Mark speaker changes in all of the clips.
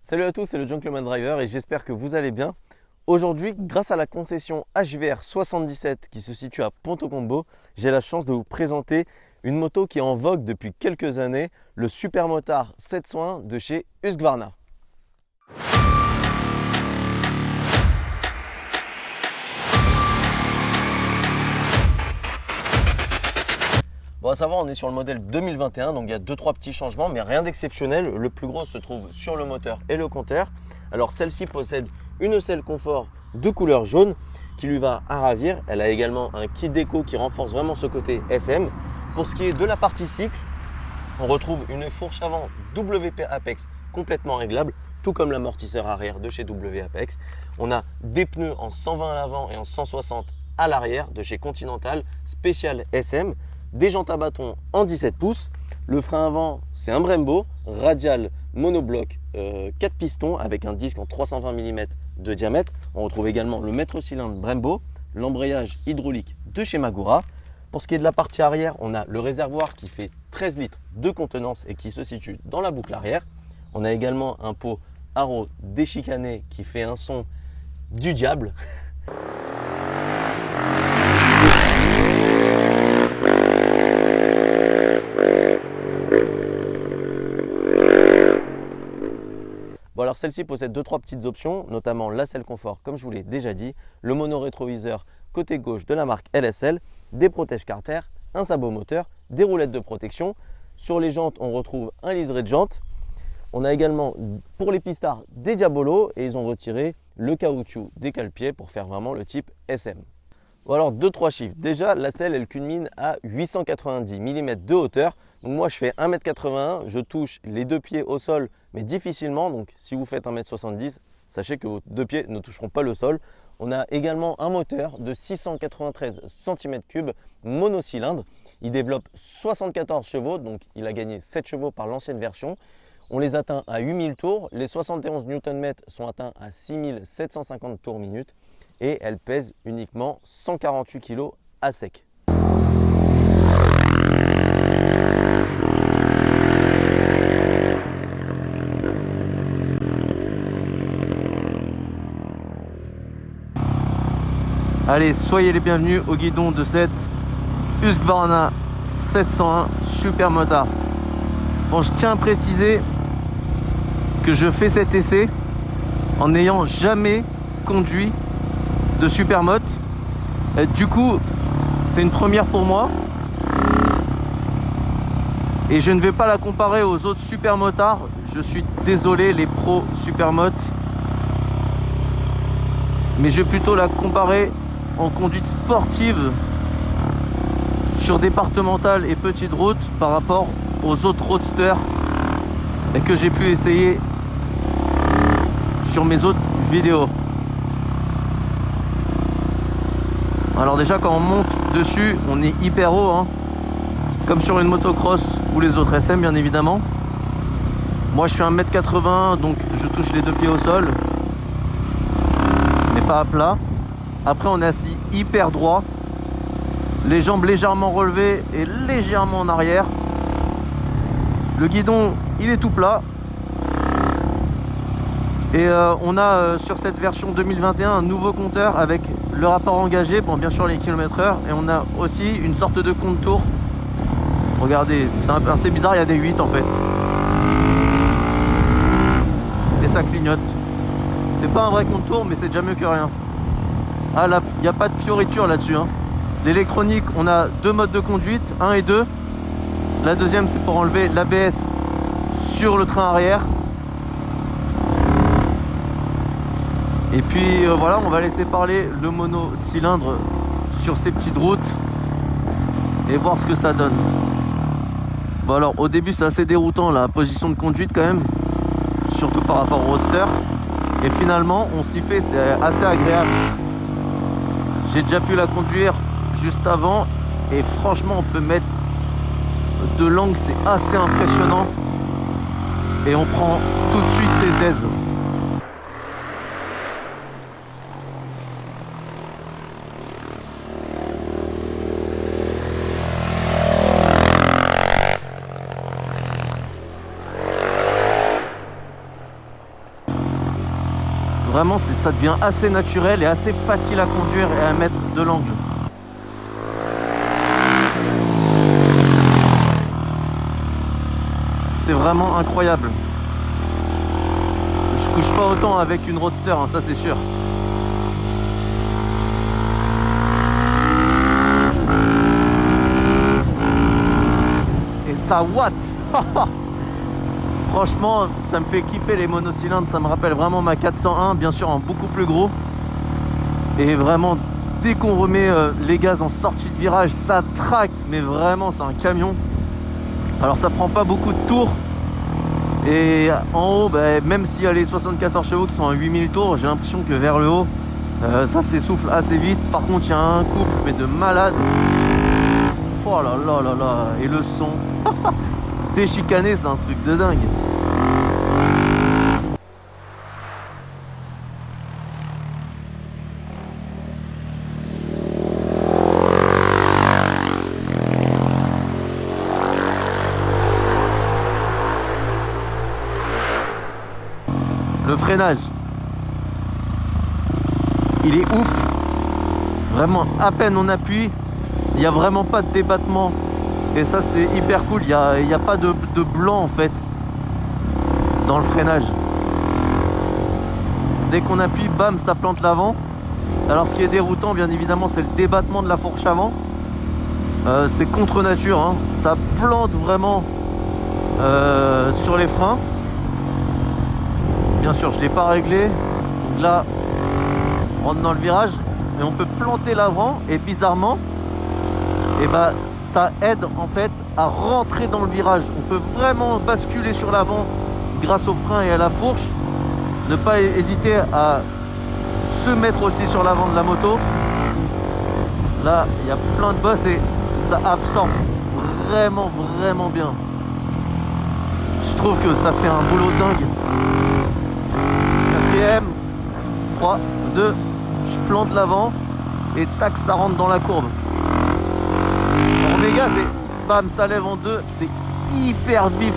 Speaker 1: Salut à tous, c'est le Gentleman Driver et j'espère que vous allez bien. Aujourd'hui, grâce à la concession HVR 77 qui se situe à Ponto Combo, j'ai la chance de vous présenter une moto qui est en vogue depuis quelques années, le Supermotard 701 de chez Husqvarna. Bon, à savoir, on est sur le modèle 2021, donc il y a 2-3 petits changements, mais rien d'exceptionnel. Le plus gros se trouve sur le moteur et le compteur. Alors celle-ci possède une selle confort de couleur jaune qui lui va à ravir. Elle a également un kit déco qui renforce vraiment ce côté SM. Pour ce qui est de la partie cycle, on retrouve une fourche avant WP Apex complètement réglable, tout comme l'amortisseur arrière de chez WP Apex. On a des pneus en 120 à l'avant et en 160 à l'arrière de chez Continental, spécial SM. Des jantes à bâton en 17 pouces. Le frein avant, c'est un Brembo, radial monobloc 4 pistons avec un disque en 320 mm de diamètre. On retrouve également le maître cylindre Brembo, l'embrayage hydraulique de chez Magura. Pour ce qui est de la partie arrière, on a le réservoir qui fait 13 litres de contenance et qui se situe dans la boucle arrière. On a également un pot Haro déchicané qui fait un son du diable. Bon, alors celle-ci possède 2-3 petites options, notamment la selle confort comme je vous l'ai déjà dit, le mono-rétroviseur côté gauche de la marque LSL, des protèges Carter, un sabot moteur, des roulettes de protection. Sur les jantes, on retrouve un liseré de jantes. On a également pour les pistards des Diabolo et ils ont retiré le caoutchouc des cale-pieds pour faire vraiment le type SM. Bon, alors 2-3 chiffres. Déjà, la selle elle culmine à 890 mm de hauteur. Donc moi je fais 1m81, je touche les deux pieds au sol mais difficilement. Donc si vous faites 1m70, sachez que vos deux pieds ne toucheront pas le sol. On a également un moteur de 693 cm3 monocylindre. Il développe 74 chevaux, donc il a gagné 7 chevaux par l'ancienne version. On les atteint à 8000 tours, les 71 Nm sont atteints à 6750 tours minute et elle pèse uniquement 148 kg à sec. Allez, soyez les bienvenus au guidon de cette Husqvarna 701 Supermotard. Bon, je tiens à préciser que je fais cet essai en n'ayant jamais conduit de Supermoto. Du coup, c'est une première pour moi. Et je ne vais pas la comparer aux autres Supermotards. Je suis désolé les pros Supermoto. Mais je vais plutôt la comparer en conduite sportive sur départementale et petite route par rapport aux autres roadsters que j'ai pu essayer sur mes autres vidéos. Alors déjà quand on monte dessus, on est hyper haut, hein, comme sur une motocross ou les autres SM bien évidemment. Moi je suis 1m80 donc je touche les deux pieds au sol, mais pas à plat. Après on est assis hyper droit, les jambes légèrement relevées et légèrement en arrière. Le guidon il est tout plat. Et on a sur cette version 2021 un nouveau compteur avec le rapport engagé, bon bien sûr les km/h, et on a aussi une sorte de compte tour. Regardez, c'est assez bizarre, il y a des 8 en fait. Et ça clignote. C'est pas un vrai compte tour mais c'est déjà mieux que rien. Ah là, il n'y a pas de fioriture là-dessus, hein. L'électronique, on a deux modes de conduite, 1 et 2. La deuxième c'est pour enlever l'ABS sur le train arrière. Et puis voilà, on va laisser parler le monocylindre sur ces petites routes et voir ce que ça donne. Bon alors au début c'est assez déroutant la position de conduite quand même, surtout par rapport au roadster. Et finalement on s'y fait, c'est assez agréable. J'ai déjà pu la conduire juste avant et franchement on peut mettre de l'angle, c'est assez impressionnant. Et on prend tout de suite ses aises. Vraiment, ça devient assez naturel et assez facile à conduire et à mettre de l'angle. C'est vraiment incroyable. Je couche pas autant avec une Roadster, hein, ça c'est sûr. Et ça watt. Franchement, ça me fait kiffer les monocylindres, ça me rappelle vraiment ma 401, bien sûr en beaucoup plus gros. Et vraiment, dès qu'on remet les gaz en sortie de virage, ça tracte, mais vraiment c'est un camion. Alors ça prend pas beaucoup de tours. Et en haut, bah, même s'il y a les 74 chevaux qui sont à 8000 tours, j'ai l'impression que vers le haut, ça s'essouffle assez vite. Par contre, il y a un couple, mais de malade. Oh là là là là, et le son. Déchicané, c'est un truc de dingue. Le freinage, il est ouf. Vraiment, à peine on appuie, il n'y a vraiment pas de débattement. Et ça, c'est hyper cool. Il n'y a pas de blanc en fait dans le freinage. Dès qu'on appuie, bam, ça plante l'avant. Alors ce qui est déroutant, bien évidemment, c'est le débattement de la fourche avant. C'est contre nature, hein. Ça plante vraiment sur les freins. Bien sûr, je ne l'ai pas réglé. Donc là, on rentre dans le virage et on peut planter l'avant. Et bizarrement, et bah, ça aide en fait à rentrer dans le virage. On peut vraiment basculer sur l'avant grâce au frein et à la fourche. Ne pas hésiter à se mettre aussi sur l'avant de la moto. Là, il y a plein de bosses et ça absorbe vraiment, vraiment bien. Je trouve que ça fait un boulot dingue. 4ème, 3, 2, je plante l'avant et tac, ça rentre dans la courbe. On remet gaz et bam, ça lève en deux, c'est hyper vif.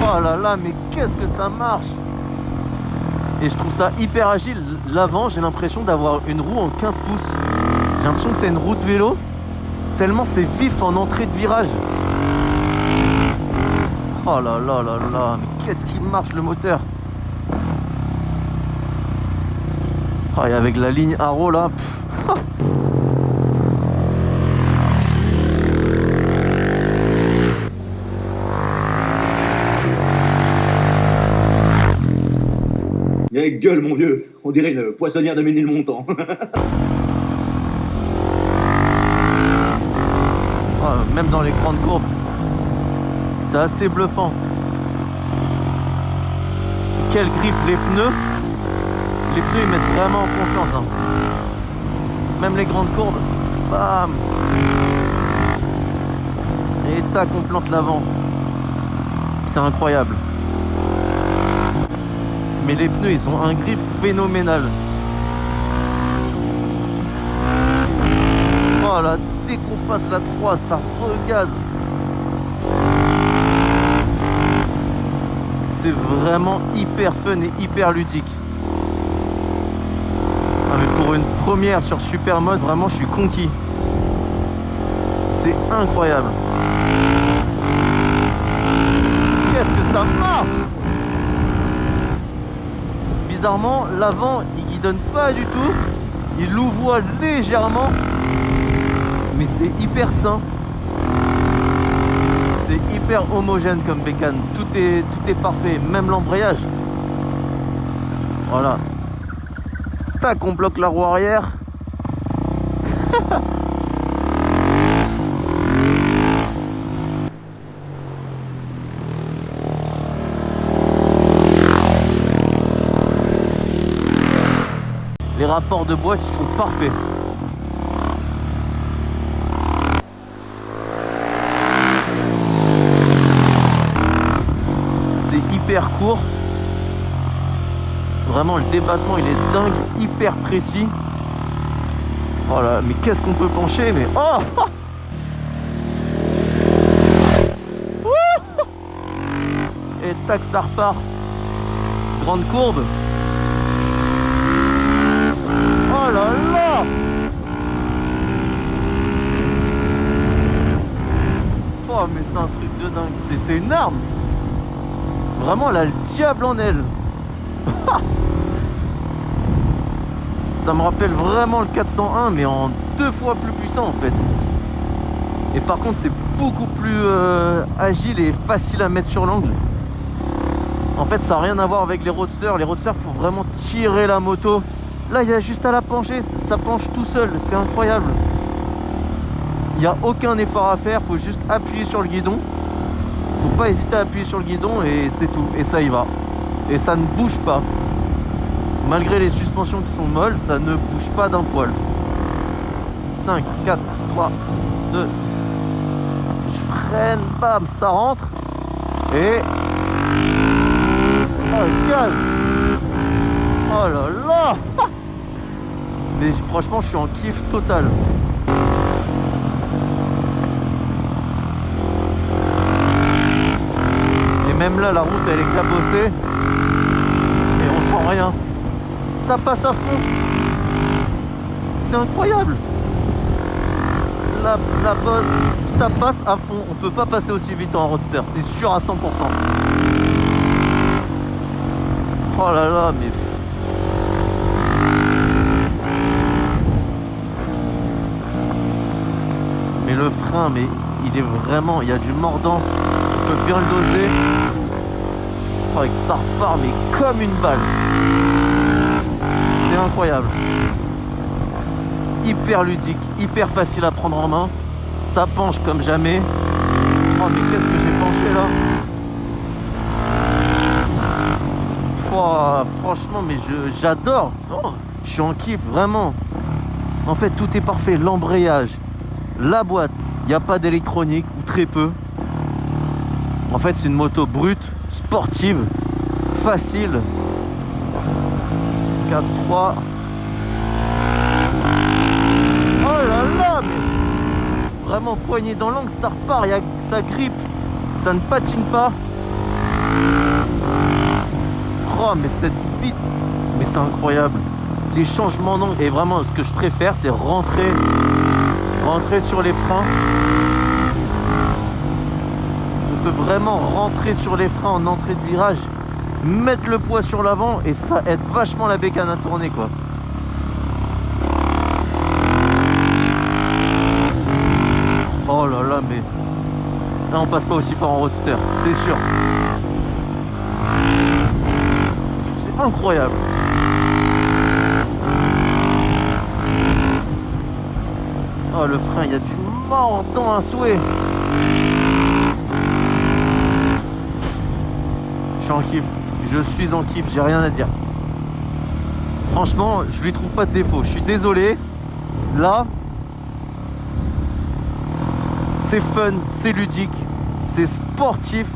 Speaker 1: Oh là là, mais qu'est-ce que ça marche! Et je trouve ça hyper agile. L'avant, j'ai l'impression d'avoir une roue en 15 pouces. J'ai l'impression que c'est une roue de vélo, tellement c'est vif en entrée de virage. Oh là là là là, mais qu'est-ce qu'il marche le moteur! Oh, et avec la ligne Haro là.
Speaker 2: Eh, gueule mon vieux, on dirait une poissonnière de Ménilmontant.
Speaker 1: Oh, même dans les grandes courbes, c'est assez bluffant. Quelle grippe les pneus! Les pneus ils mettent vraiment en confiance, hein. Même les grandes courbes, bam! Et tac, on plante l'avant. C'est incroyable. Mais les pneus ils ont un grip phénoménal. Voilà, dès qu'on passe la 3, ça regaze. C'est vraiment hyper fun et hyper ludique. Ah, mais pour une première sur Supermode, vraiment je suis conquis. C'est incroyable. Qu'est-ce que ça marche! Bizarrement, l'avant il guidonne pas du tout, il louvoie légèrement, mais c'est hyper sain, c'est hyper homogène comme bécane, tout est parfait, même l'embrayage. Voilà, tac, on bloque la roue arrière. Les rapports de boîte ils sont parfaits. C'est hyper court. Vraiment le débattement il est dingue, hyper précis. Oh là, mais qu'est-ce qu'on peut pencher, mais oh! Et tac, ça repart.
Speaker 3: grande courbe. Oh là là! Oh mais c'est un truc de dingue, c'est une arme. Vraiment elle a le diable en elle. Ça me rappelle vraiment le 401 mais en 2 fois plus puissant en fait. Et par contre c'est beaucoup plus agile et facile à mettre sur l'angle. En fait ça n'a rien à voir avec les roadsters. Les roadsters faut vraiment tirer la moto. Là il y a juste à la pencher, ça penche tout seul, c'est incroyable. Il n'y a aucun effort à faire, faut juste appuyer sur le guidon. Faut pas hésiter à appuyer sur le guidon et c'est tout. Et ça y va. Et ça ne bouge pas. Malgré les suspensions qui sont molles, ça ne bouge pas d'un poil. 5, 4, 3, 2. Je freine, bam, ça rentre. Et... oh, gaz. Oh là là. Mais franchement, je suis en kiff total. Même là la route elle est cabossée et on sent rien, ça passe à fond, c'est incroyable. La bosse ça passe à fond, on peut pas passer aussi vite en roadster, c'est sûr à 100%. Oh là là mais... mais le frein mais il est vraiment, il y a du mordant, on peut bien le doser. Oh, et que ça repart mais comme une balle. C'est incroyable. Hyper ludique, hyper facile à prendre en main. Ça penche comme jamais. Oh mais qu'est-ce que j'ai penché là. Oh, franchement mais j'adore. Oh, je suis en kiff vraiment. En fait tout est parfait. L'embrayage, la boîte, il n'y a pas d'électronique ou très peu. En fait c'est une moto brute, sportive, facile. 4, 3. Oh là là, mais vraiment poignée dans l'angle, ça repart, ça grippe, ça ne patine pas. Oh mais cette vite, mais c'est incroyable. Les changements d'angle, et vraiment ce que je préfère c'est rentrer sur les freins. On peut vraiment rentrer sur les freins en entrée de virage, mettre le poids sur l'avant et ça aide vachement la bécane à tourner quoi. Oh là là mais là on passe pas aussi fort en roadster, c'est sûr. C'est incroyable. Oh le frein, il y a du mordant à souhait. Je suis en kiff, je suis en kiff, j'ai rien à dire. Franchement, je lui trouve pas de défaut. Je suis désolé. Là, c'est fun, c'est ludique, c'est sportif.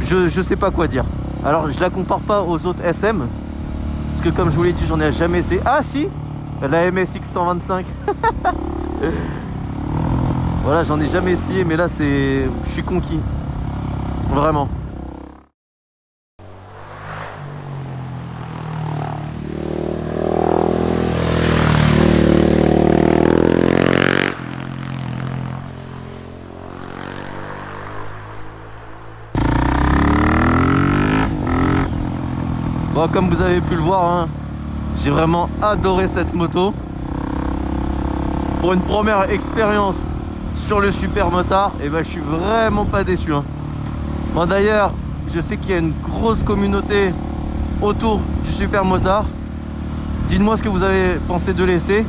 Speaker 3: Je sais pas quoi dire. Alors, je la compare pas aux autres SM. Parce que comme je vous l'ai dit, j'en ai jamais essayé. Ah si, la MSX 125. Voilà, j'en ai jamais essayé, mais là, je suis conquis. Vraiment. Bon, comme vous avez pu le voir, hein, j'ai vraiment adoré cette moto. Pour une première expérience sur le super motard, et ben, je suis vraiment pas déçu. Hein. Bon, d'ailleurs, je sais qu'il y a une grosse communauté autour du super motard. Dites-moi ce que vous avez pensé de l'essai.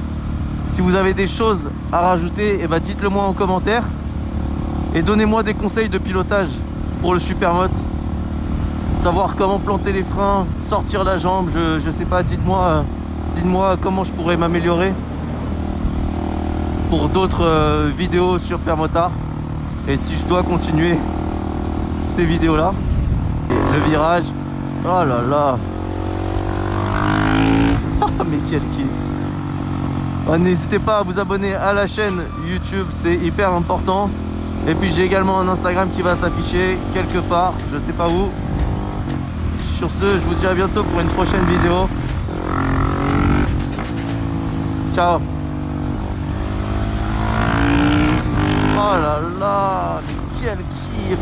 Speaker 3: Si vous avez des choses à rajouter, et ben, dites-le moi en commentaire. Et donnez-moi des conseils de pilotage pour le supermoto. Savoir comment planter les freins, sortir la jambe, je sais pas, dites-moi comment je pourrais m'améliorer pour d'autres vidéos sur Supermotard. Et si je dois continuer ces vidéos là. Le virage, oh là là. Mais quel kiff. N'hésitez pas à vous abonner à la chaîne YouTube, c'est hyper important. Et puis j'ai également un Instagram qui va s'afficher quelque part, je sais pas où. Sur ce, je vous dis à bientôt pour une prochaine vidéo. Ciao. Oh là là, mais quel kiff.